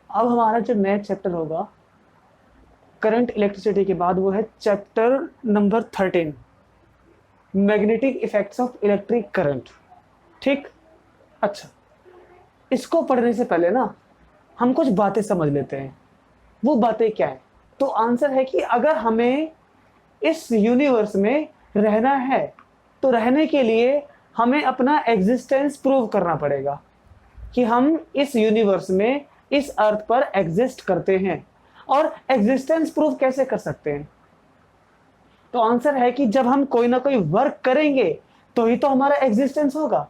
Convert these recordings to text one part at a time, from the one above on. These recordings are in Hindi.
अब हमारा जो नया चैप्टर होगा करंट इलेक्ट्रिसिटी के बाद, वो है chapter number 13, magnetic effects of electric current. ठीक, अच्छा, इसको पढ़ने से पहले ना हम कुछ बातें समझ लेते हैं। वो बातें क्या है? तो आंसर है कि अगर हमें इस यूनिवर्स में रहना है तो रहने के लिए हमें अपना एग्जिस्टेंस प्रूव करना पड़ेगा कि हम इस यूनिवर्स में, इस अर्थ पर एग्जिस्ट करते हैं। और एग्जिस्टेंस प्रूव कैसे कर सकते हैं? तो आंसर है कि जब हम कोई ना कोई वर्क करेंगे तो ही तो हमारा एग्जिस्टेंस होगा।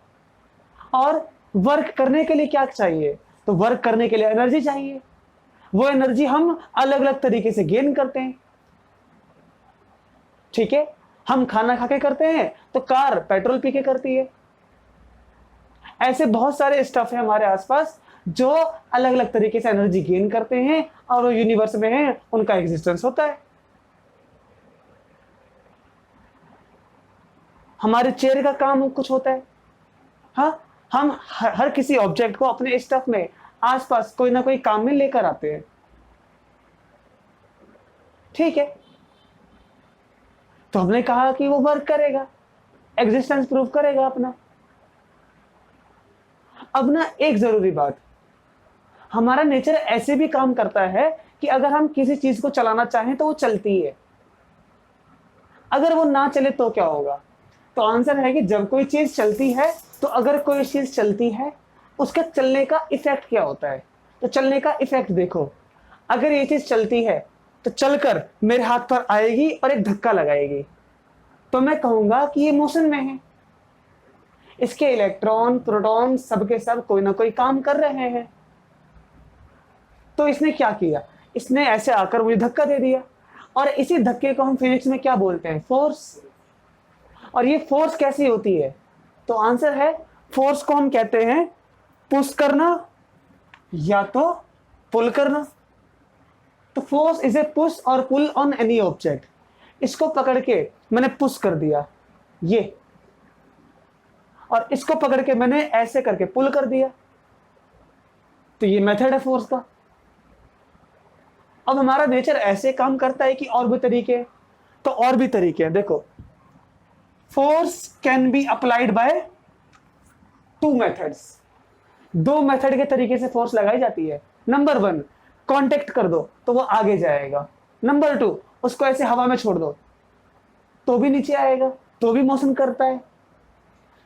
और वर्क करने के लिए क्या चाहिए? तो वर्क करने के लिए एनर्जी चाहिए। वो एनर्जी हम अलग अलग तरीके से गेन करते हैं। ठीक है, हम खाना खा के करते हैं तो कार पेट्रोल पी के करती है। ऐसे बहुत सारे स्टफ है हमारे आसपास जो अलग अलग तरीके से एनर्जी गेन करते हैं और वो यूनिवर्स में है, उनका एग्जिस्टेंस होता है। हमारे चेयर का काम कुछ होता है। हाँ, हम हर किसी ऑब्जेक्ट को अपने स्टफ में आसपास कोई ना कोई काम में लेकर आते हैं। ठीक है, तो हमने कहा कि वो वर्क करेगा, एग्जिस्टेंस प्रूव करेगा अपना। अब ना एक जरूरी बात, हमारा नेचर ऐसे भी काम करता है कि अगर हम किसी चीज को चलाना चाहें तो वो चलती है, अगर वो ना चले तो क्या होगा? तो आंसर है कि जब कोई चीज चलती है, तो अगर कोई चीज चलती है उसका चलने का इफेक्ट क्या होता है? तो चलने का इफेक्ट देखो, अगर ये चीज चलती है तो चलकर मेरे हाथ पर आएगी और एक धक्का लगाएगी, तो मैं कहूंगा कि ये मोशन में है। इसके इलेक्ट्रॉन, प्रोटॉन सबके सब कोई ना कोई काम कर रहे हैं। तो इसने क्या किया? इसने ऐसे आकर मुझे धक्का दे दिया, और इसी धक्के को हम फिजिक्स में क्या बोलते हैं? फोर्स। और ये फोर्स कैसी होती है? तो आंसर है, फोर्स को हम कहते हैं पुश करना या तो पुल करना। तो फोर्स इज ए पुश और पुल ऑन एनी ऑब्जेक्ट। इसको पकड़ के मैंने पुश कर दिया ये, और इसको पकड़ के मैंने ऐसे करके पुल कर दिया, तो ये मेथड है फोर्स का। अब हमारा नेचर ऐसे काम करता है कि और भी तरीके हैं। तो और भी तरीके हैं, देखो, force can be applied by 2 methods. 2 method के तरीके से फोर्स लगाई जाती है। नंबर 1, कांटेक्ट कर दो तो वो आगे जाएगा। नंबर 2, उसको ऐसे हवा में छोड़ दो तो भी नीचे आएगा, तो भी मोशन करता है।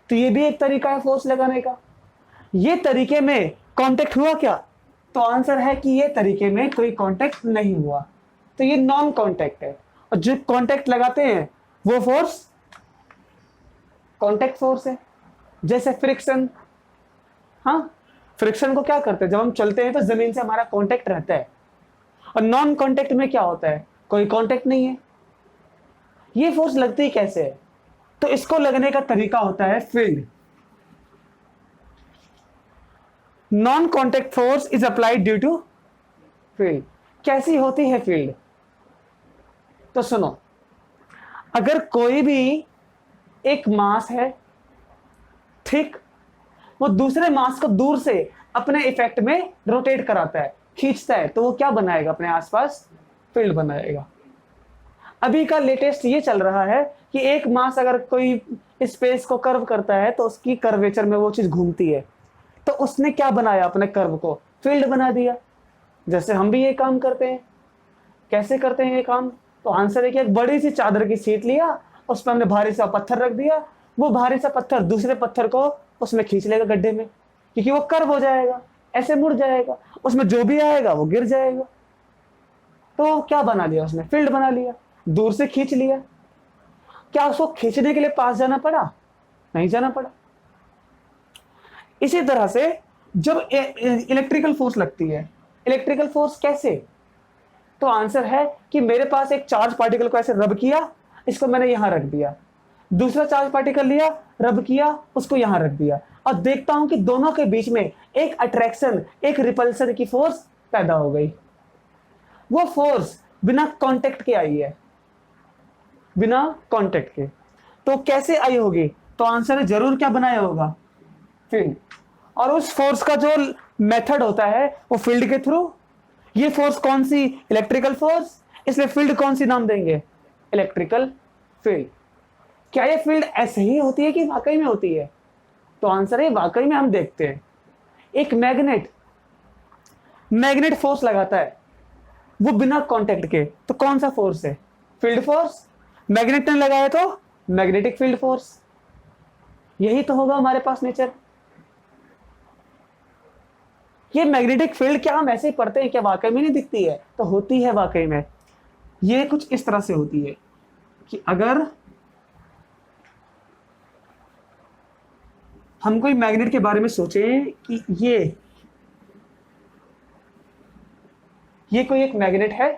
तो ये भी एक तरीका है फोर्स लगाने का। ये तरीके में कांटेक्ट हुआ क्या? तो आंसर है कि ये तरीके में कोई कांटेक्ट नहीं हुआ, तो ये नॉन कांटेक्ट है। और जो कांटेक्ट लगाते हैं वो फोर्स कांटेक्ट फोर्स है। जैसे फ्रिक्शन। हाँ, फ्रिक्शन को क्या करते हैं? जब हम चलते हैं तो जमीन से हमारा कांटेक्ट रहता है, और नॉन कांटेक्ट में क्या होता है? कोई कांटेक्ट नहीं है। ये फोर्स लगती कैसे है? तो इसको लगने का तरीका होता है field. Non contact force is applied due to field. कैसी होती है फील्ड? तो सुनो, अगर कोई भी एक मास है, ठीक, वो दूसरे मास को दूर से अपने इफेक्ट में रोटेट कराता है, खींचता है, तो वो क्या बनाएगा? अपने आसपास फील्ड बनाएगा। अभी का लेटेस्ट ये चल रहा है कि एक मास अगर कोई स्पेस को कर्व करता है तो उसकी कर्वेचर में वो चीज घूमती है, तो उसने क्या बनाया? अपने कर्व को फील्ड बना दिया। जैसे हम भी ये काम करते हैं। कैसे करते हैं ये काम? तो आंसर है कि एक बड़ी सी चादर की शीट लिया, उस पर हमने भारी सा पत्थर रख दिया, वो भारी सा पत्थर दूसरे पत्थर को उसमें खींच लेगा गड्ढे में, क्योंकि वो कर्व हो जाएगा, ऐसे मुड़ जाएगा, उसमें जो भी आएगा वो गिर जाएगा। तो क्या बना लिया उसने? फील्ड बना लिया, दूर से खींच लिया। क्या उसको खींचने के लिए पास जाना पड़ा? नहीं जाना पड़ा। इसी तरह से जब इलेक्ट्रिकल फोर्स लगती है, इलेक्ट्रिकल फोर्स कैसे? तो आंसर है कि मेरे पास एक चार्ज पार्टिकल को ऐसे रब किया, इसको मैंने यहां रख दिया, दूसरा चार्ज पार्टिकल लिया, रब किया, उसको यहां रख दिया, और देखता हूं कि दोनों के बीच में एक अट्रैक्शन, एक रिपल्सन की फोर्स पैदा हो गई। वो फोर्स बिना कांटेक्ट के आई है, बिना कांटेक्ट के। तो कैसे आई होगी? तो आंसर है जरूर क्या बनाया होगा? फील्ड। और उस फोर्स का जो मेथड होता है वो फील्ड के थ्रू, ये फोर्स कौन सी? इलेक्ट्रिकल फोर्स, इसलिए फील्ड कौन सी नाम देंगे? Electrical field. क्या ये फील्ड ऐसे ही होती है कि वाकई में होती है? तो आंसर है वाकई में। हम देखते हैं, एक मैग्नेट मैग्नेट फोर्स लगाता है वो बिना कांटेक्ट के, तो कौन सा फोर्स है? Field force. मैग्नेट ने लगाया तो मैग्नेटिक फील्ड फोर्स। यही तो होगा हमारे पास नेचर। ये मैग्नेटिक फील्ड क्या हम ऐसे ही पढ़ते हैं क्या? वाकई में नहीं दिखती है? तो होती है वाकई में। ये कुछ इस तरह से होती है कि अगर हम कोई मैग्नेट के बारे में सोचें कि ये कोई एक मैग्नेट है,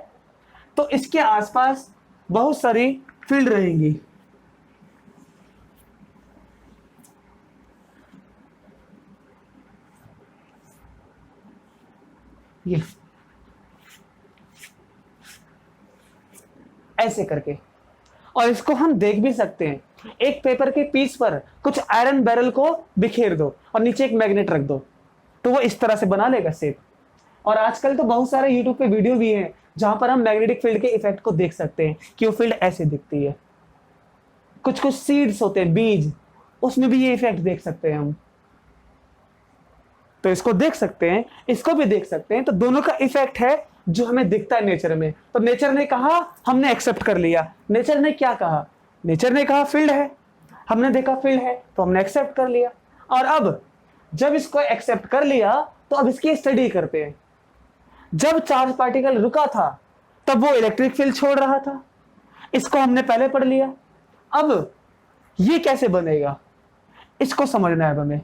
तो इसके आसपास बहुत सारी फील्ड रहेंगी। ये ऐसे करके, और इसको हम देख भी सकते हैं। एक पेपर के पीस पर कुछ आयरन बैरल को बिखेर दो और नीचे एक मैग्नेट रख दो, तो वो इस तरह से बना लेगा शेप। और आजकल तो बहुत सारे यूट्यूब पे वीडियो भी हैं जहां पर हम मैग्नेटिक फील्ड के इफेक्ट को देख सकते हैं कि वो फील्ड ऐसे दिखती है। कुछ कुछ सीड्स होते हैं, बीज, उसमें भी ये इफेक्ट देख सकते हैं हम। तो इसको देख सकते हैं, इसको भी देख सकते हैं। तो दोनों का इफेक्ट है जो हमें दिखता है नेचर में। तो नेचर ने कहा, हमने एक्सेप्ट कर लिया। नेचर ने क्या कहा? नेचर ने कहा फील्ड है, हमने देखा फील्ड है, तो हमने एक्सेप्ट कर लिया। और अब जब इसको एक्सेप्ट कर लिया तो अब इसकी स्टडी करते हैं। जब चार्ज पार्टिकल रुका था तब वो इलेक्ट्रिक फील्ड छोड़ रहा था, इसको हमने पहले पढ़ लिया। अब ये कैसे बनेगा इसको समझना है अब हमें।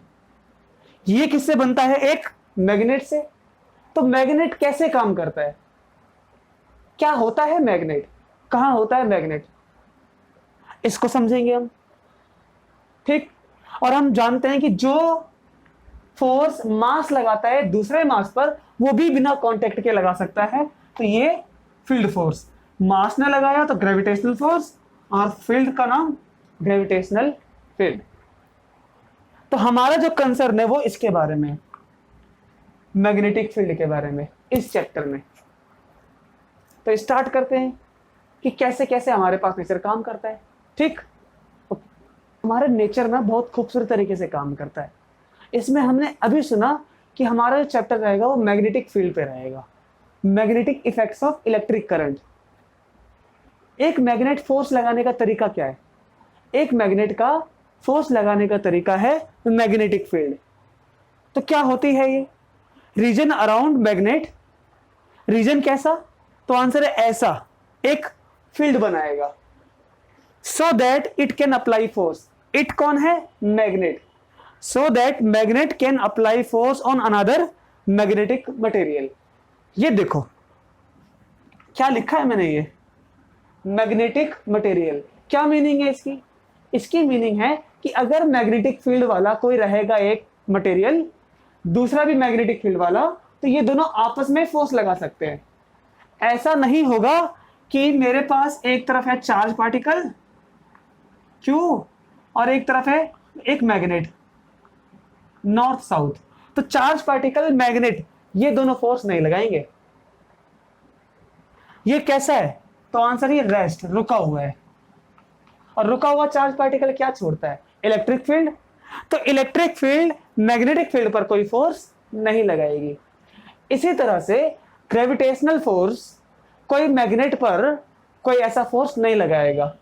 ये किससे बनता है? एक मैग्नेट से। तो मैग्नेट कैसे काम करता है? क्या होता है मैग्नेट? कहां होता है मैग्नेट? इसको समझेंगे हम, ठीक। और हम जानते हैं कि जो फोर्स मास लगाता है दूसरे मास पर, वो भी बिना कांटेक्ट के लगा सकता है। तो ये फील्ड फोर्स, मास ने लगाया तो ग्रेविटेशनल फोर्स, और फील्ड का नाम ग्रेविटेशनल फील्ड। तो हमारा जो कंसर्न है वो इसके बारे में, मैग्नेटिक फील्ड के बारे में, इस चैप्टर में। तो स्टार्ट करते हैं कि कैसे कैसे हमारे पास नेचर काम करता है, ठीक। हमारा नेचर ना बहुत खूबसूरत तरीके से काम करता है। इसमें हमने अभी सुना कि हमारा जो चैप्टर रहेगा वो मैग्नेटिक फील्ड पे रहेगा, magnetic effects of electric current. एक मैग्नेट फोर्स लगाने का तरीका क्या है? एक मैग्नेट का फोर्स लगाने का तरीका है मैग्नेटिक फील्ड। तो क्या होती है ये? Region around magnet. रीजन कैसा? तो आंसर है ऐसा एक फील्ड बनाएगा, so that it can apply force. It कौन है? Magnet. So that magnet can apply force on another magnetic material. ये देखो क्या लिखा है मैंने, ये मैग्नेटिक मटेरियल। क्या मीनिंग है इसकी? इसकी मीनिंग है कि अगर मैग्नेटिक फील्ड वाला कोई रहेगा एक मटेरियल, दूसरा भी मैग्नेटिक फील्ड वाला, तो ये दोनों आपस में फोर्स लगा सकते हैं। ऐसा नहीं होगा कि मेरे पास एक तरफ है चार्ज पार्टिकल Q और एक तरफ है एक मैग्नेट नॉर्थ साउथ, तो चार्ज पार्टिकल मैग्नेट ये दोनों फोर्स नहीं लगाएंगे। ये कैसा है? तो आंसर ये रेस्ट, रुका हुआ है। और रुका हुआ चार्ज पार्टिकल क्या छोड़ता है? Electric field. तो इलेक्ट्रिक फील्ड मैग्नेटिक फील्ड पर कोई फोर्स नहीं लगाएगी। इसी तरह से ग्रेविटेशनल फोर्स कोई मैग्नेट पर कोई ऐसा फोर्स नहीं लगाएगा।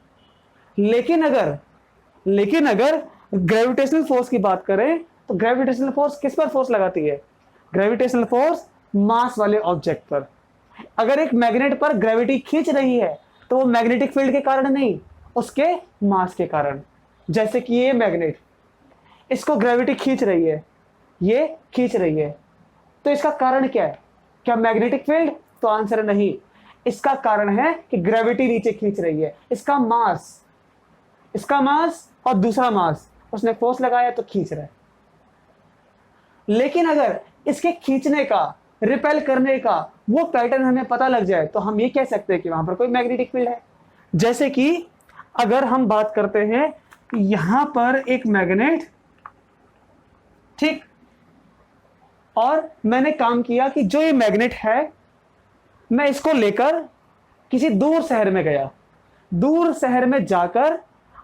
लेकिन अगर ग्रेविटेशनल फोर्स की बात करें तो ग्रेविटेशनल फोर्स किस पर फोर्स लगाती है? ग्रेविटेशनल फोर्स मास वाले ऑब्जेक्ट पर। अगर एक मैग्नेट पर ग्रेविटी खींच रही है तो वो मैग्नेटिक फील्ड के कारण नहीं, उसके मास के कारण। जैसे कि ये मैग्नेट, इसको ग्रेविटी खींच रही है, ये खींच रही है, तो इसका कारण क्या है? क्या मैग्नेटिक फील्ड? तो आंसर नहीं। इसका कारण है कि ग्रेविटी नीचे खींच रही है। इसका मास और दूसरा मास, उसने फोर्स लगाया तो खींच रहा है। लेकिन अगर इसके खींचने का, रिपेल करने का वो पैटर्न हमें पता लग जाए तो हम ये कह सकते हैं कि वहां पर कोई मैग्नेटिक फील्ड है। जैसे कि अगर हम बात करते हैं यहां पर एक मैग्नेट, ठीक, और मैंने काम किया कि जो ये मैग्नेट है मैं इसको लेकर किसी दूर शहर में गया, दूर शहर में जाकर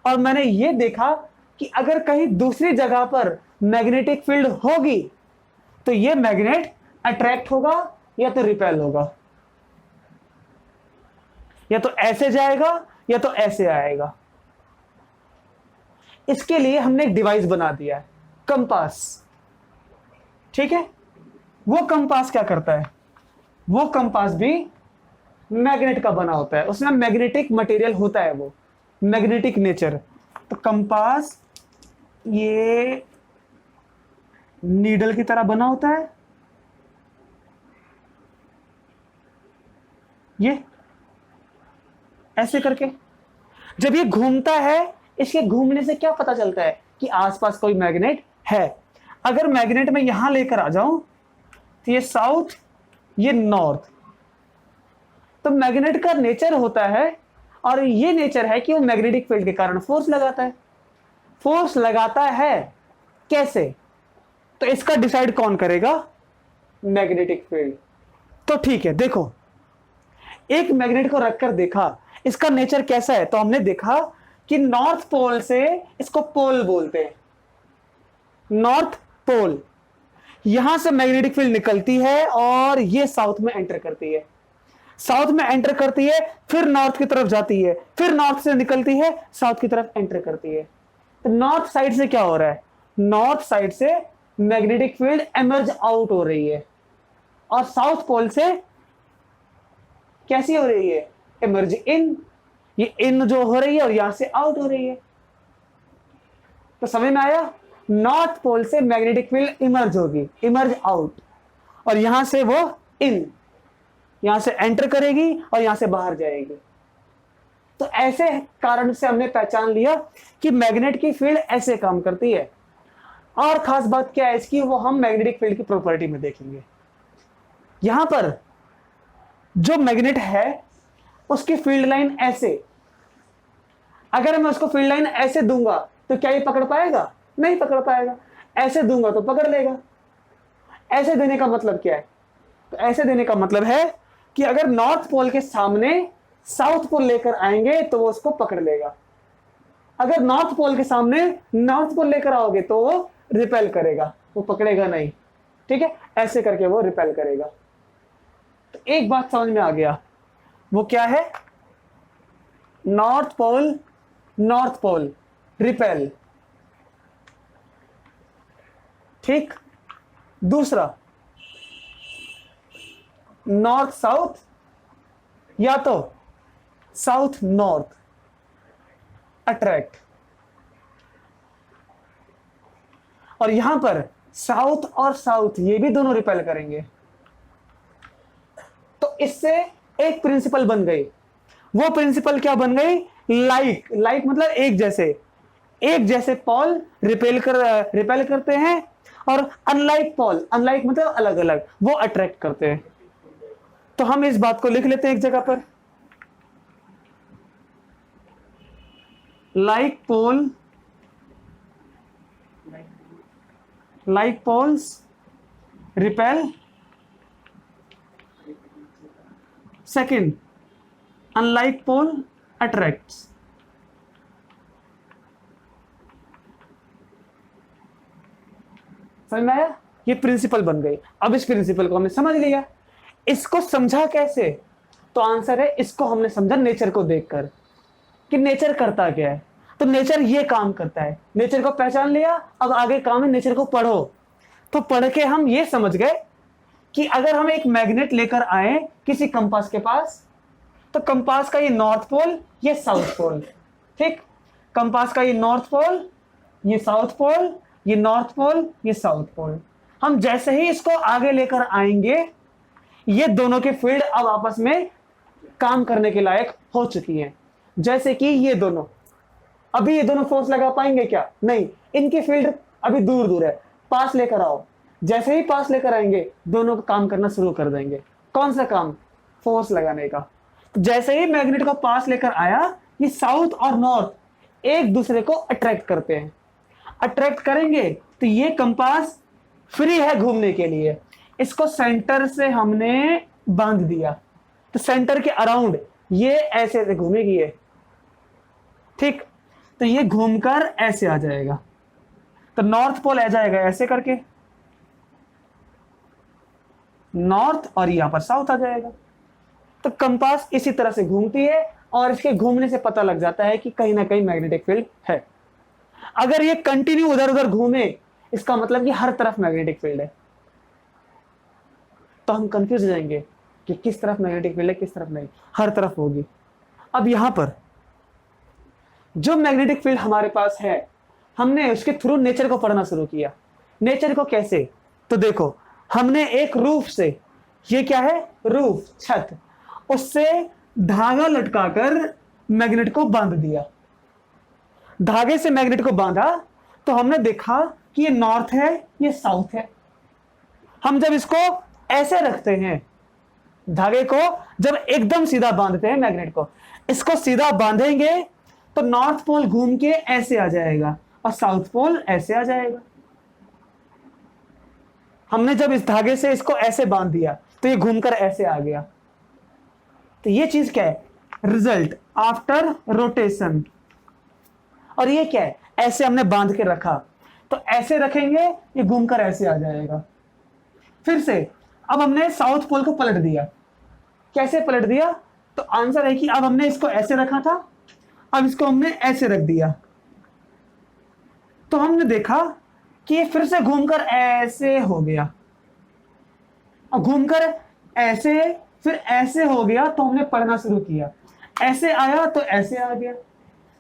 और मैंने ये देखा कि अगर कहीं दूसरी जगह पर मैग्नेटिक फील्ड होगी तो ये मैग्नेट अट्रैक्ट होगा या तो रिपेल होगा, या तो ऐसे जाएगा या तो ऐसे आएगा। इसके लिए हमने एक डिवाइस बना दिया है, कंपास। ठीक है, वो कंपास क्या करता है, वो कंपास भी मैग्नेट का बना होता है, उसमें मैग्नेटिक मटेरियल होता है, वो मैग्नेटिक नेचर। तो कंपास ये नीडल की तरह बना होता है, ये ऐसे करके जब ये घूमता है, इसके घूमने से क्या पता चलता है कि आसपास कोई मैग्नेट है। अगर मैग्नेट में यहां लेकर आ जाऊं तो ये साउथ, ये नॉर्थ। तो मैग्नेट का नेचर होता है, और ये नेचर है कि वो मैग्नेटिक फील्ड के कारण फोर्स लगाता है। फोर्स लगाता है कैसे, तो इसका डिसाइड कौन करेगा, मैग्नेटिक फील्ड। तो ठीक है, देखो एक मैग्नेट को रखकर देखा इसका नेचर कैसा है, तो हमने देखा कि नॉर्थ पोल से, इसको पोल बोलते हैं, नॉर्थ पोल, यहां से मैग्नेटिक फील्ड निकलती है और ये साउथ में एंटर करती है, साउथ में एंटर करती है, फिर नॉर्थ की तरफ जाती है, फिर नॉर्थ से निकलती है, साउथ की तरफ एंटर करती है। तो नॉर्थ साइड से क्या हो रहा है, नॉर्थ साइड से मैग्नेटिक फील्ड एमर्ज आउट हो रही है, और साउथ पोल से कैसी हो रही है, एमर्ज इन। ये इन जो हो रही है और यहां से आउट हो रही है। तो समझ में आया, नॉर्थ पोल से मैग्नेटिक फील्ड इमर्ज होगी, इमर्ज आउट, और यहां से वो इन, यहां से एंटर करेगी और यहां से बाहर जाएगी। तो ऐसे कारण से हमने पहचान लिया कि मैग्नेट की फील्ड ऐसे काम करती है। और खास बात क्या है इसकी, वो हम मैग्नेटिक फील्ड की प्रॉपर्टी में देखेंगे। यहां पर जो मैग्नेट है उसकी फील्ड लाइन ऐसे, अगर मैं उसको फील्ड लाइन ऐसे दूंगा तो क्या ये पकड़ पाएगा, नहीं पकड़ पाएगा। ऐसे दूंगा तो पकड़ लेगा। ऐसे देने का मतलब क्या है, तो ऐसे देने का मतलब है कि अगर नॉर्थ पोल के सामने साउथ पोल लेकर आएंगे तो वो उसको पकड़ लेगा, अगर नॉर्थ पोल के सामने नॉर्थ पोल लेकर आओगे तो वो रिपेल करेगा, वो पकड़ेगा नहीं। ठीक है, ऐसे करके वो रिपेल करेगा। तो एक बात समझ में आ गया, वो क्या है, नॉर्थ पोल रिपेल। ठीक, दूसरा नॉर्थ साउथ या तो साउथ नॉर्थ अट्रैक्ट, और यहां पर साउथ और साउथ ये भी दोनों रिपेल करेंगे। तो इससे एक प्रिंसिपल बन गई। वो प्रिंसिपल क्या बन गई, लाइक मतलब एक जैसे पॉल रिपेल करते हैं, और अनलाइक पॉल, अनलाइक मतलब अलग अलग, वो अट्रैक्ट करते हैं। तो हम इस बात को लिख लेते हैं एक जगह पर, like poles repel, second unlike pole attracts. समझ में आया, ये प्रिंसिपल बन गई। अब इस प्रिंसिपल को हमने समझ लिया। इसको समझा कैसे, तो आंसर है इसको हमने समझा नेचर को देखकर कि नेचर करता क्या है। तो नेचर ये काम करता है, नेचर को पहचान लिया, अब आगे काम है नेचर को पढ़ो। तो पढ़ के हम ये समझ गए कि अगर हम एक मैग्नेट लेकर आए किसी कंपास के पास, तो कंपास का ये नॉर्थ पोल, ये साउथ पोल, ठीक, कंपास का ये नॉर्थ पोल, ये साउथ पोल, ये नॉर्थ पोल, ये साउथ पोल। हम जैसे ही इसको आगे लेकर आएंगे, ये दोनों के फील्ड अब आपस में काम करने के लायक हो चुकी हैं। जैसे कि ये दोनों, अभी ये दोनों फोर्स लगा पाएंगे क्या, नहीं, इनकी फील्ड अभी दूर दूर है। पास लेकर आओ, जैसे ही पास लेकर आएंगे दोनों को काम करना शुरू कर देंगे। कौन सा काम, फोर्स लगाने का। जैसे ही मैग्नेट को पास लेकर आया, ये साउथ और नॉर्थ एक दूसरे को अट्रैक्ट करते हैं। अट्रैक्ट करेंगे तो ये कंपास फ्री है घूमने के लिए, इसको सेंटर से हमने बांध दिया। तो सेंटर के अराउंड ये ऐसे ऐसे घूमेगी ये, ठीक। तो ये घूमकर ऐसे आ जाएगा, तो नॉर्थ पोल आ जाएगा ऐसे करके, नॉर्थ, और यहां पर साउथ आ जाएगा। तो कंपास इसी तरह से घूमती है और इसके घूमने से पता लग जाता है कि कहीं ना कहीं मैग्नेटिक फील्ड है। अगर ये कंटिन्यू उधर उधर घूमे, इसका मतलब कि हर तरफ मैग्नेटिक फील्ड है, तो हम कंफ्यूज हो जाएंगे कि किस तरफ मैग्नेटिक फील्ड है किस तरफ नहीं, हर तरफ होगी। अब यहां पर जो मैग्नेटिक फील्ड हमारे पास है, हमने उसके थ्रू नेचर को पढ़ना शुरू किया। नेचर को कैसे? तो देखो, हमने एक रूफ से, ये क्या है, रूफ, छत, उससे धागा लटकाकर मैग्नेट को बांध दिया। धागे से मैग्नेट को बांधा तो हमने देखा कि ये नॉर्थ है ये साउथ है। हम जब इसको ऐसे रखते हैं, धागे को जब एकदम सीधा बांधते हैं मैग्नेट को, इसको सीधा बांधेंगे तो नॉर्थ पोल घूम के ऐसे आ जाएगा और साउथ पोल ऐसे आ जाएगा। हमने जब इस धागे से इसको ऐसे बांध दिया तो ये घूमकर ऐसे आ गया। तो ये चीज क्या है, रिजल्ट आफ्टर रोटेशन। और ये क्या है, ऐसे हमने बांध के रखा, तो ऐसे रखेंगे ये घूमकर ऐसे आ जाएगा। फिर से अब हमने साउथ पोल को पलट दिया। कैसे पलट दिया? तो आंसर है कि अब हमने इसको ऐसे रखा था, अब इसको हमने ऐसे रख दिया, तो हमने देखा कि ये फिर से घूमकर ऐसे हो गया, और घूमकर ऐसे फिर ऐसे हो गया। तो हमने पढ़ना शुरू किया, ऐसे आया तो ऐसे आ गया।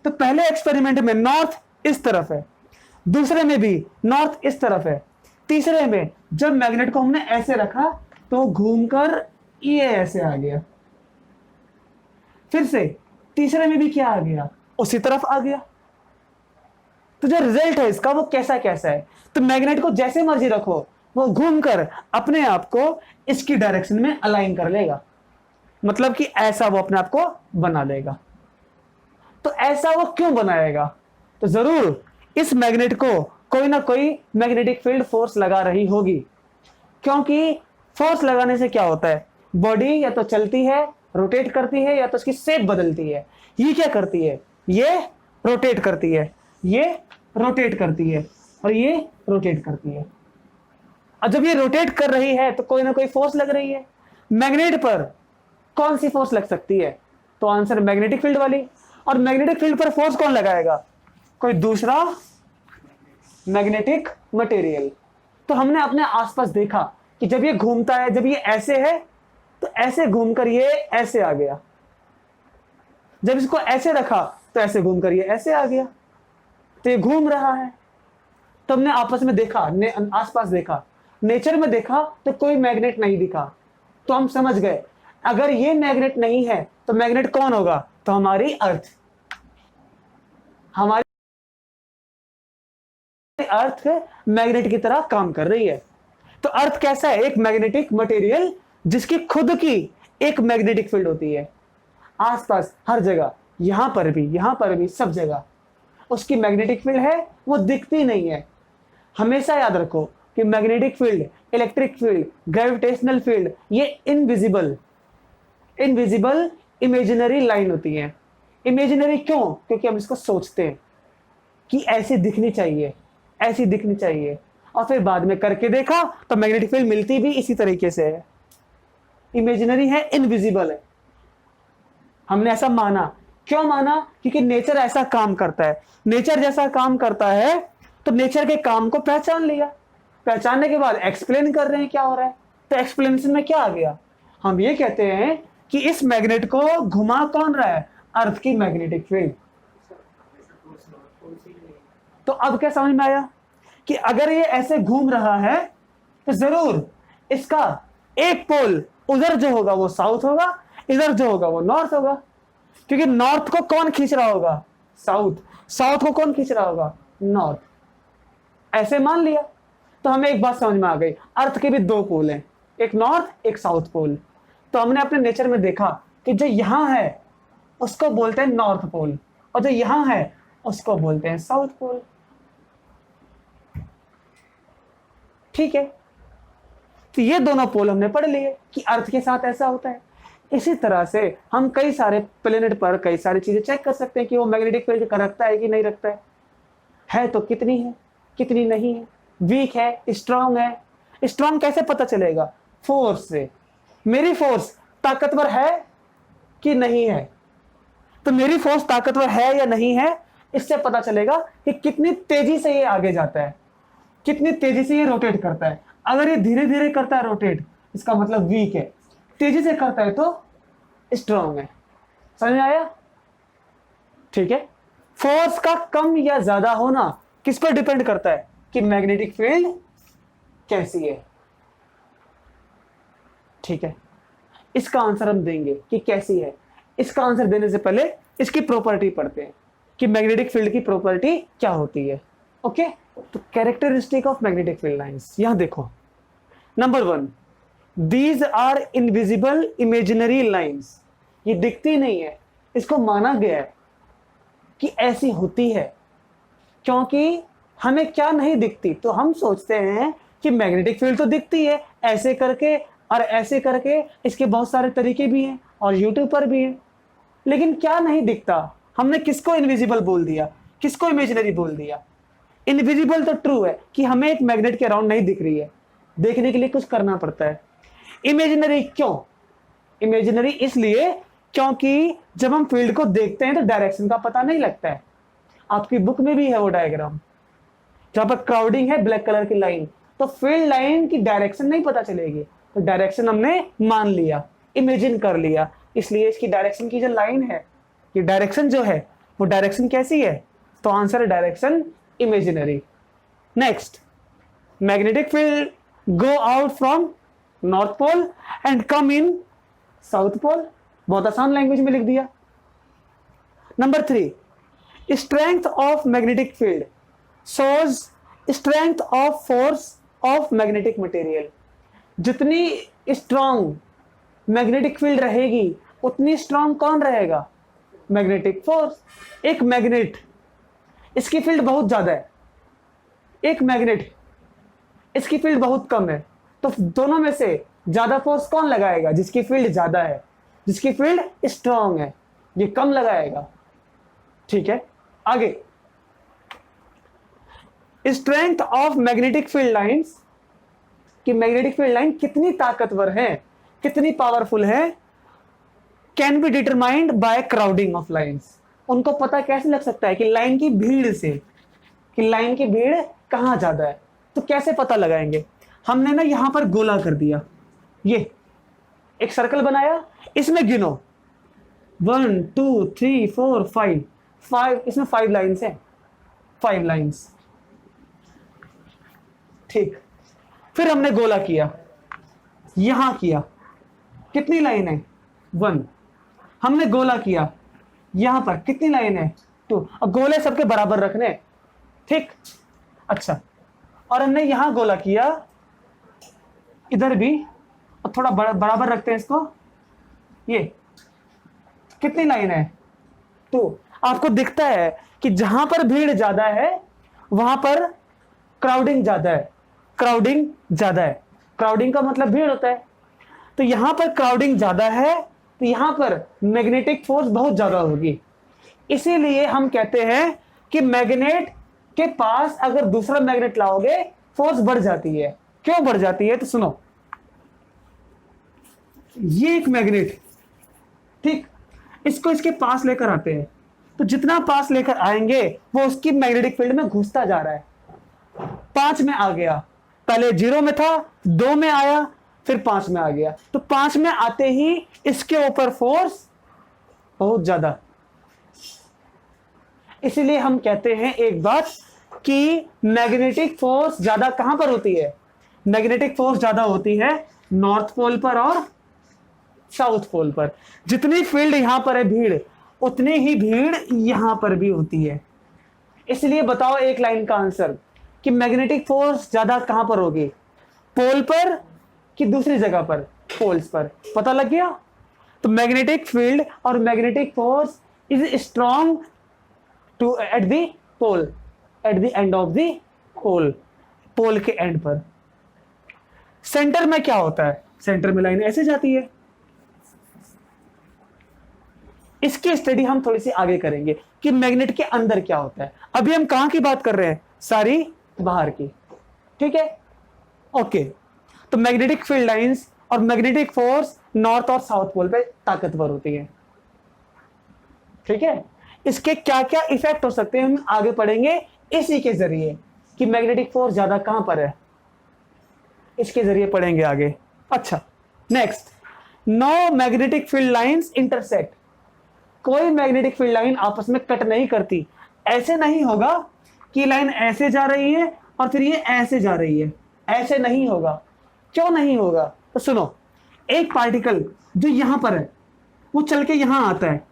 तो पहले एक्सपेरिमेंट में नॉर्थ इस तरफ है, दूसरे में भी नॉर्थ इस तरफ है, तीसरे में जब मैग्नेट को हमने ऐसे रखा तो घूमकर ये ऐसे आ गया। फिर से तीसरे में भी क्या आ गया, उसी तरफ आ गया। तो जो रिजल्ट है इसका वो कैसा कैसा है, तो मैग्नेट को जैसे मर्जी रखो, वो घूमकर अपने आप को इसकी डायरेक्शन में अलाइन कर लेगा, मतलब कि ऐसा वो अपने आप को बना लेगा। तो ऐसा वो क्यों बनाएगा? तो जरूर इस मैग्नेट को कोई ना कोई मैग्नेटिक फील्ड फोर्स लगा रही होगी, क्योंकि फोर्स लगाने से क्या होता है, बॉडी या तो चलती है, रोटेट करती है, या तो उसकी शेप बदलती है। ये क्या करती है, ये रोटेट करती है, ये रोटेट करती है, और ये रोटेट करती है। और जब ये रोटेट कर रही है तो कोई ना कोई फोर्स लग रही है। मैग्नेट पर कौन सी फोर्स लग सकती है? तो आंसर मैग्नेटिक फील्ड वाली। और मैग्नेटिक फील्ड पर फोर्स कौन लगाएगा? कोई दूसरा मैग्नेटिक मटेरियल। तो हमने अपने आसपास देखा कि जब ये घूमता है, जब ये ऐसे है तो ऐसे घूमकर ये ऐसे आ गया, जब इसको ऐसे रखा तो ऐसे घूमकर ये ऐसे आ गया। तो ये घूम रहा है। तो हमने आपस में देखा, आसपास देखा, नेचर में देखा तो कोई मैग्नेट नहीं दिखा। तो हम समझ गए अगर ये मैग्नेट नहीं है तो मैग्नेट कौन होगा? तो हमारी अर्थ। हमारी अर्थ मैग्नेट की तरह काम कर रही है। तो अर्थ कैसा है? एक मैग्नेटिक मटेरियल जिसकी खुद की एक मैग्नेटिक फील्ड होती है। आसपास हर जगह, यहां पर भी, सब जगह उसकी मैग्नेटिक फील्ड है, वो दिखती नहीं है। हमेशा याद रखो कि magnetic field, electric field, gravitational field, ये इनविजिबल इमेजिनरी लाइन होती है। इमेजिनरी क्यों? क्योंकि हम इसको सोचते हैं कि ऐसी दिखनी चाहिए, ऐसी दिखनी चाहिए, और फिर बाद में करके देखा तो मैग्नेटिक फील्ड मिलती भी इसी तरीके से है। इमेजिनरी है, इनविजिबल है। हमने ऐसा माना। क्यों माना? क्योंकि नेचर ऐसा काम करता है। नेचर जैसा काम करता है तो नेचर के काम को पहचान लिया। पहचानने के बाद एक्सप्लेन कर रहे हैं क्या हो रहा है। तो एक्सप्लेनेशन में क्या आ गया? हम ये कहते हैं कि इस मैग्नेट को घुमा कौन रहा है? अर्थ की मैग्नेटिक फील्ड। तो अब क्या समझ में आया कि अगर ये ऐसे घूम रहा है तो जरूर इसका एक पोल उधर जो होगा वो साउथ होगा, इधर जो होगा वो नॉर्थ होगा। क्योंकि नॉर्थ को कौन खींच रहा होगा? साउथ। साउथ को कौन खींच रहा होगा? नॉर्थ। ऐसे मान लिया तो हमें एक बात समझ में आ गई, अर्थ के भी दो पोल हैं, एक नॉर्थ एक साउथ पोल। तो हमने अपने नेचर में देखा कि जो यहां है उसको बोलते हैं नॉर्थ पोल, और जो यहां है उसको बोलते हैं साउथ पोल। ठीक है, तो ये दोनों पोल हमने पढ़ लिए कि अर्थ के साथ ऐसा होता है। इसी तरह से हम कई सारे प्लेनेट पर कई सारी चीजें चेक कर सकते हैं कि वो मैग्नेटिक फील्ड रखता है कि नहीं रखता है तो कितनी है, कितनी नहीं है, वीक है, स्ट्रांग है। स्ट्रांग कैसे पता चलेगा? फोर्स से। मेरी फोर्स ताकतवर है कि नहीं है, तो मेरी फोर्स ताकतवर है या नहीं है, इससे पता चलेगा कि कितनी तेजी से ये आगे जाता है, कितनी तेजी से ये रोटेट करता है। अगर ये धीरे धीरे करता है रोटेट, इसका मतलब वीक है। तेजी से करता है तो स्ट्रांग है। समझ में आया? ठीक है। फोर्स का कम या ज्यादा होना किस पर डिपेंड करता है कि मैग्नेटिक फील्ड कैसी है। ठीक है, इसका आंसर हम देंगे कि कैसी है। इसका आंसर देने से पहले इसकी प्रॉपर्टी पढ़ते हैं कि मैग्नेटिक फील्ड की प्रॉपर्टी क्या होती है। ओके, तो characteristic of magnetic field lines यहां देखो। Number 1, these are invisible imaginary lines. ये दिखती नहीं है, इसको माना गया है कि ऐसी होती है, क्योंकि हमें क्या नहीं दिखती, तो हम सोचते हैं कि मैग्नेटिक फील्ड तो दिखती है ऐसे करके और ऐसे करके। इसके बहुत सारे तरीके भी हैं और यूट्यूब पर भी हैं, लेकिन क्या नहीं दिखता? हमने किसको इनविजिबल बोल दिया, किसको इमेजिनरी बोल दिया? इनविजिबल तो ट्रू है कि हमें एक मैग्नेट के अराउंड नहीं दिख रही है, देखने के लिए कुछ करना पड़ता है। इमेजिनरी क्यों? इमेजिनरी इसलिए क्योंकि जब हम फील्ड को देखते हैं तो डायरेक्शन का पता नहीं लगता है। आपकी बुक में भी है वो डायग्राम, जहां पर क्राउडिंग है ब्लैक कलर की लाइन, तो फील्ड लाइन की डायरेक्शन नहीं पता चलेगी, तो डायरेक्शन हमने मान लिया, इमेजिन कर लिया, इसलिए इसकी डायरेक्शन की जो लाइन है, ये डायरेक्शन जो है वो डायरेक्शन कैसी है? तो आंसर है direction imaginary. Next, magnetic field go out from north pole and come in south pole. बहुत आसान लैंग्वेज में लिख दिया। Number 3, strength of magnetic field shows strength of force of magnetic material. जितनी स्ट्रॉन्ग मैग्नेटिक फील्ड रहेगी उतनी स्ट्रॉन्ग कौन रहेगा? Magnetic force. एक मैग्नेट, इसकी फील्ड बहुत ज्यादा है, एक मैग्नेट इसकी फील्ड बहुत कम है, तो दोनों में से ज्यादा फोर्स कौन लगाएगा? जिसकी फील्ड ज्यादा है, जिसकी फील्ड स्ट्रॉन्ग है, ये कम लगाएगा। ठीक है, आगे strength of magnetic field lines, कि मैग्नेटिक फील्ड लाइन कितनी ताकतवर है, कितनी पावरफुल है, can be determined by crowding of lines. उनको पता कैसे लग सकता है? कि लाइन की भीड़ से, कि लाइन की भीड़ कहां ज्यादा है। तो कैसे पता लगाएंगे? हमने ना यहां पर गोला कर दिया, ये एक सर्कल बनाया, इसमें गिनो 1 2 3 4 5, इसमें 5 लाइन्स हैं, 5 लाइन्स। ठीक, फिर हमने गोला किया, यहां किया, कितनी लाइन है? 1। हमने गोला किया यहां पर, कितनी लाइन है? 2। अब गोले सबके बराबर रखने, ठीक। अच्छा, और हमने यहां गोला किया, इधर भी, और थोड़ा बराबर रखते हैं इसको, ये कितनी लाइन है? 2। आपको दिखता है कि जहां पर भीड़ ज्यादा है वहां पर क्राउडिंग ज्यादा है, क्राउडिंग ज्यादा है। क्राउडिंग का मतलब भीड़ होता है, तो यहां पर क्राउडिंग ज्यादा है, तो यहां पर मैग्नेटिक फोर्स बहुत ज्यादा होगी। इसीलिए हम कहते हैं कि मैग्नेट के पास अगर दूसरा मैग्नेट लाओगे फोर्स बढ़ जाती है। क्यों बढ़ जाती है? तो सुनो, ये एक मैग्नेट, ठीक, इसको इसके पास लेकर आते हैं, तो जितना पास लेकर आएंगे वो उसकी मैग्नेटिक फील्ड में घुसता जा रहा है। 5 में आ गया, पहले 0 में था, 2 में आया, फिर 5 में आ गया, तो 5 में आते ही इसके ऊपर फोर्स बहुत ज्यादा। इसीलिए हम कहते हैं एक बात कि मैग्नेटिक फोर्स ज्यादा कहां पर होती है? मैग्नेटिक फोर्स ज्यादा होती है नॉर्थ पोल पर और साउथ पोल पर। जितनी फील्ड यहां पर है भीड़, उतनी ही भीड़ यहां पर भी होती है। इसलिए बताओ एक लाइन का आंसर कि मैग्नेटिक फोर्स ज्यादा कहां पर होगी? पोल पर कि दूसरी जगह पर? पोल्स पर। पता लग गया? तो मैग्नेटिक फील्ड और magnetic force is strong to at the pole, at the end of the pole, pole के एंड पर। सेंटर में क्या होता है? सेंटर में लाइन ऐसे जाती है, इसकी स्टडी हम थोड़ी सी आगे करेंगे कि मैग्नेट के अंदर क्या होता है। अभी हम कहां की बात कर रहे हैं, सारी बाहर की, ठीक है। ओके, तो मैग्नेटिक फील्ड लाइंस और मैग्नेटिक फोर्स नॉर्थ और साउथ पोल पे ताकतवर होती है, ठीक है। इसके क्या क्या इफेक्ट हो सकते हैं हम आगे पढ़ेंगे इसी के जरिए, कि मैग्नेटिक फोर्स ज्यादा कहां पर है, इसके जरिए पढ़ेंगे आगे। अच्छा, next, no magnetic field lines intersect. कोई मैग्नेटिक फील्ड लाइन आपस में कट नहीं करती। ऐसे नहीं होगा कि लाइन ऐसे जा रही है और फिर ये ऐसे जा रही है, ऐसे नहीं होगा। क्यों नहीं होगा, तो सुनो, एक पार्टिकल जो यहां पर है वो चल के यहां आता है,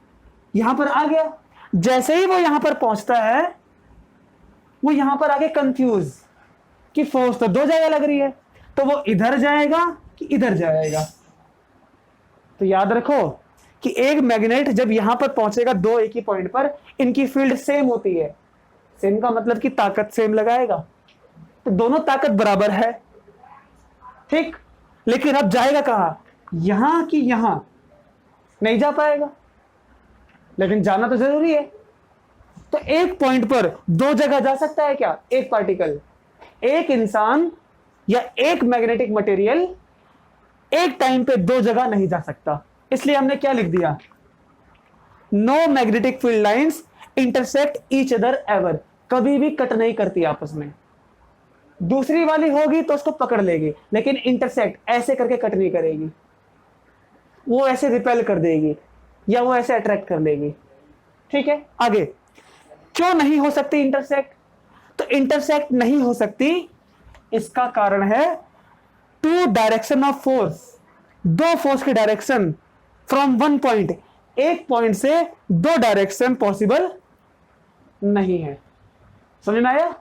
यहां पर आ गया, जैसे ही वो यहां पर पहुंचता है वो यहां पर आके कंफ्यूज कि फोर्स तो दो जगह लग रही है, तो वो इधर जाएगा कि इधर जाएगा। तो याद रखो कि एक मैग्नेट जब यहां पर पहुंचेगा दो एक ही पॉइंट पर, इनकी फील्ड सेम होती है। सेम का मतलब कि ताकत सेम लगाएगा, तो दोनों ताकत बराबर है, ठीक। लेकिन अब जाएगा कहां, यहां कि यहां, नहीं जा पाएगा, लेकिन जाना तो जरूरी है। तो एक पॉइंट पर दो जगह जा सकता है क्या, एक पार्टिकल, एक इंसान या एक मैग्नेटिक मटेरियल एक टाइम पे दो जगह नहीं जा सकता। इसलिए हमने क्या लिख दिया, no magnetic field lines intersect each other ever. कभी भी कट नहीं करती आपस में। दूसरी वाली होगी तो उसको पकड़ लेगी, लेकिन इंटरसेक्ट ऐसे करके कट नहीं करेगी, वो ऐसे रिपेल कर देगी या वो ऐसे अट्रैक्ट कर लेगी, ठीक है। आगे, क्यों नहीं हो सकती इंटरसेक्ट, तो इंटरसेक्ट नहीं हो सकती, इसका कारण है टू डायरेक्शन ऑफ फोर्स, दो फोर्स की डायरेक्शन फ्रॉम वन पॉइंट, एक पॉइंट से दो डायरेक्शन पॉसिबल नहीं है। समझ में आया।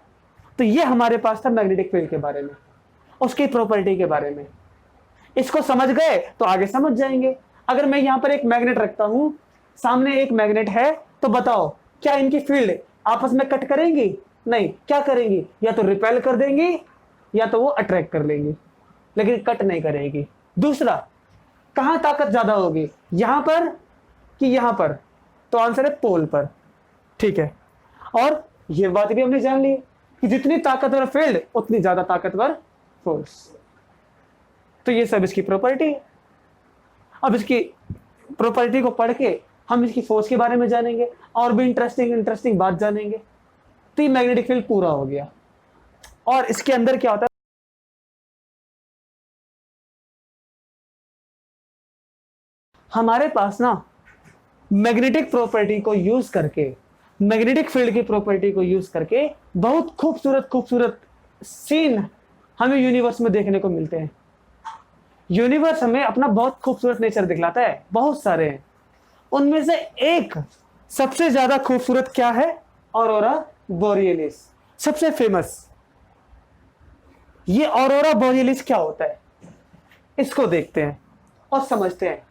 तो ये हमारे पास था मैग्नेटिक फील्ड के बारे में, उसकी प्रॉपर्टी के बारे में। इसको समझ गए तो आगे समझ जाएंगे। अगर मैं यहां पर एक मैग्नेट रखता हूं, सामने एक मैग्नेट है, तो बताओ क्या इनकी फील्ड आपस में कट करेंगी, नहीं, क्या करेंगी, या तो रिपेल कर देंगी या तो वो अट्रैक्ट कर लेंगी, लेकिन कट नहीं करेगी। दूसरा, कहां ताकत ज्यादा होगी, यहां पर कि यहां पर, तो आंसर है पोल पर, ठीक है। और ये बात भी हमने जान ली कि जितनी ताकतवर फील्ड उतनी ज्यादा ताकतवर फोर्स। तो ये सब इसकी प्रॉपर्टी है। अब इसकी प्रॉपर्टी को पढ़ के हम इसकी फोर्स के बारे में जानेंगे और भी इंटरेस्टिंग बात जानेंगे। तो ये मैग्नेटिक फील्ड पूरा हो गया। और इसके अंदर क्या होता है, हमारे पास ना मैग्नेटिक प्रॉपर्टी को यूज करके, मैग्नेटिक फील्ड की प्रॉपर्टी को यूज करके बहुत खूबसूरत सीन हमें यूनिवर्स में देखने को मिलते हैं। यूनिवर्स हमें अपना बहुत खूबसूरत नेचर दिखलाता है, बहुत सारे हैं। उनमें से एक सबसे ज्यादा खूबसूरत क्या है, ऑरोरा बोरियलिस, सबसे फेमस। ये ऑरोरा बोरियलिस क्या होता है, इसको देखते हैं और समझते हैं।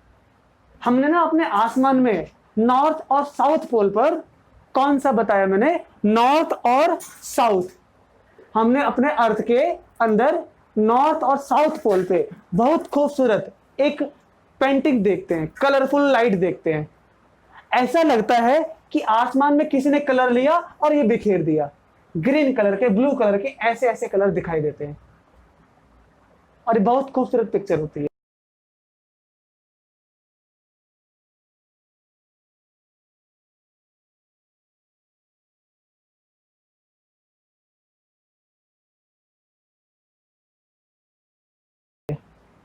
हमने ना अपने आसमान में नॉर्थ और साउथ पोल पर, कौन सा बताया मैंने, नॉर्थ और साउथ, हमने अपने अर्थ के अंदर नॉर्थ और साउथ पोल पे बहुत खूबसूरत एक पेंटिंग देखते हैं, कलरफुल लाइट देखते हैं। ऐसा लगता है कि आसमान में किसी ने कलर लिया और ये बिखेर दिया, ग्रीन कलर के, ब्लू कलर के, ऐसे ऐसे कलर दिखाई देते हैं और ये बहुत खूबसूरत पिक्चर होती है।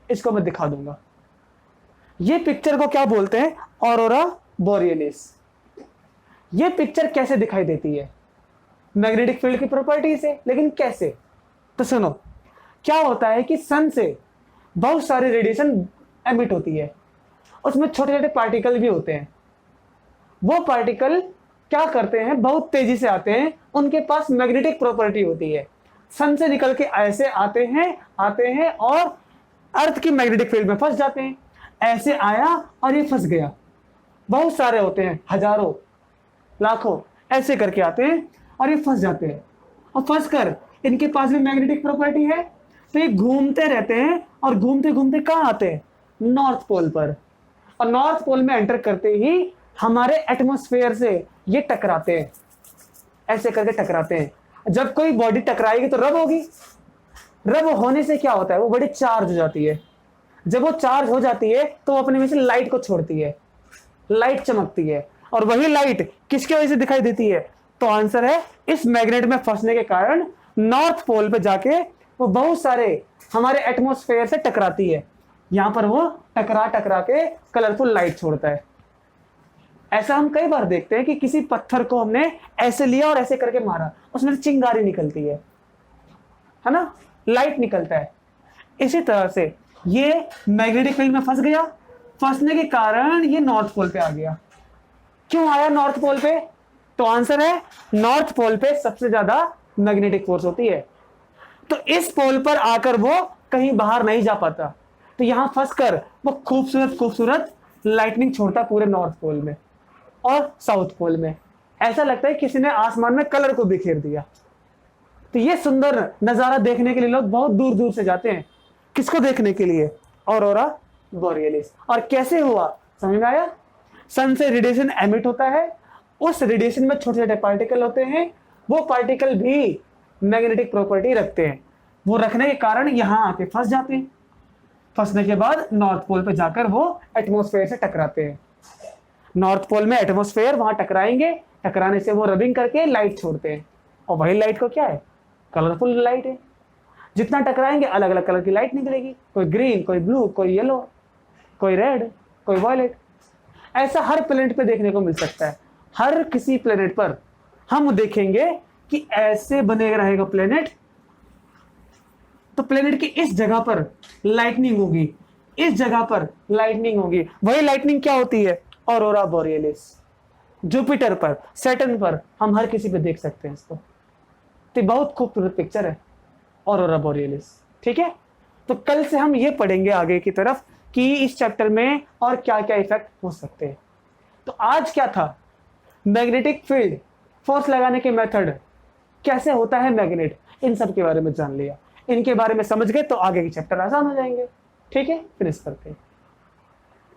इसको मैं दिखा दूंगा। ये पिक्चर को क्या बोलते हैं, ऑरोरा बोरियलिस। ये पिक्चर कैसे दिखाई देती है, मैग्नेटिक फील्ड की प्रॉपर्टी से। लेकिन कैसे, तो सुनो, क्या होता है कि सन से बहुत सारी रेडिएशन एमिट होती है, उसमें छोटे छोटे पार्टिकल भी होते हैं। वो पार्टिकल क्या करते हैं, बहुत तेजी से आते हैं, उनके पास मैग्नेटिक प्रॉपर्टी होती है। सन से निकल के ऐसे आते हैं और अर्थ की मैग्नेटिक फील्ड में फंस जाते हैं। ऐसे आया और ये फंस गया। बहुत सारे होते हैं, हजारों लाखों ऐसे करके आते हैं और ये फंस जाते हैं। और फंस कर इनके पास भी मैग्नेटिक प्रॉपर्टी है, तो ये घूमते रहते हैं और घूमते घूमते कहाँ आते हैं, नॉर्थ पोल पर। और नॉर्थ पोल में एंटर करते ही हमारे एटमॉस्फेयर से ये टकराते हैं, ऐसे करके टकराते हैं। जब कोई बॉडी टकराएगी तो रब होगी, रब होने से क्या होता है, वो बड़ी चार्ज हो जाती है। जब वो चार्ज हो जाती है तो वो अपने में से लाइट को छोड़ती है, लाइट चमकती है, और वही लाइट किसकी वजह से दिखाई देती है? तो आंसर है इस मैग्नेट में फंसने के कारण नॉर्थ पोल पे जाके वो बहुत सारे हमारे एटमॉस्फेयर से टकराती है। यहां पर वो टकरा टकरा के कलरफुल लाइट छोड़ता है। ऐसा हम कई बार देखते हैं कि किसी पत्थर को हमने ऐसे लिया और ऐसे करके मारा, उसमें से चिंगारी निकलती है ना, लाइट निकलता है। इसी तरह से ये मैग्नेटिक फील्ड में फंस गया, फंसने के कारण ये नॉर्थ पोल पे आ गया। क्यों आया नॉर्थ पोल पे? तो आंसर है नॉर्थ पोल पे सबसे ज्यादा मैग्नेटिक फोर्स होती है, तो इस पोल पर आकर वो कहीं बाहर नहीं जा पाता, तो यहां फंसकर वो खूबसूरत खूबसूरत लाइटनिंग छोड़ता पूरे नॉर्थ पोल में और साउथ पोल में। ऐसा लगता है किसी ने आसमान में कलर को बिखेर दिया। तो ये सुंदर नजारा देखने के लिए लोग बहुत दूर दूर से जाते हैं। किसको देखने के लिए? ऑरोरा बोरियलिस। और कैसे हुआ, समझ में आया? सन से रेडिएशन एमिट होता है, उस रेडिएशन में छोटे छोटे पार्टिकल होते हैं, वो पार्टिकल भी मैग्नेटिक प्रॉपर्टी रखते हैं। वो रखने के कारण यहां आके फंस जाते हैं, फंसने के बाद नॉर्थ पोल पे जाकर वो एटमॉस्फेयर से टकराते हैं। नॉर्थ पोल में एटमॉस्फेयर वहां टकराएंगे, टकराने से वो रबिंग करके लाइट छोड़ते हैं, और वही लाइट को क्या है? कलरफुल लाइट है। जितना टकराएंगे अलग अलग कलर की लाइट निकलेगी, कोई ग्रीन, कोई ब्लू, कोई येलो, कोई रेड, कोई वायलेट। ऐसा हर प्लेनेट पे देखने को मिल सकता है। हर किसी प्लेनेट पर हम देखेंगे कि ऐसे बने रहेगा प्लेनेट, तो प्लेनेट की इस जगह पर लाइटनिंग होगी, इस जगह पर लाइटनिंग होगी। वही लाइटनिंग क्या होती है? ऑरोरा बोरियलिस। जुपिटर पर, सैटर्न पर हम हर किसी पे देख सकते हैं इसको। तो बहुत खूबसूरत पिक्चर है ऑरोरा बोरियलिस। ठीक है, तो कल से हम ये पढ़ेंगे आगे की तरफ कि इस चैप्टर में और क्या क्या इफेक्ट हो सकते हैं। तो आज क्या था? मैग्नेटिक फील्ड, फोर्स लगाने के मेथड, कैसे होता है मैग्नेट, इन सब के बारे में जान लिया। इनके बारे में समझ गए तो आगे के चैप्टर आसान हो जाएंगे। ठीक है, फिनिश करते हैं।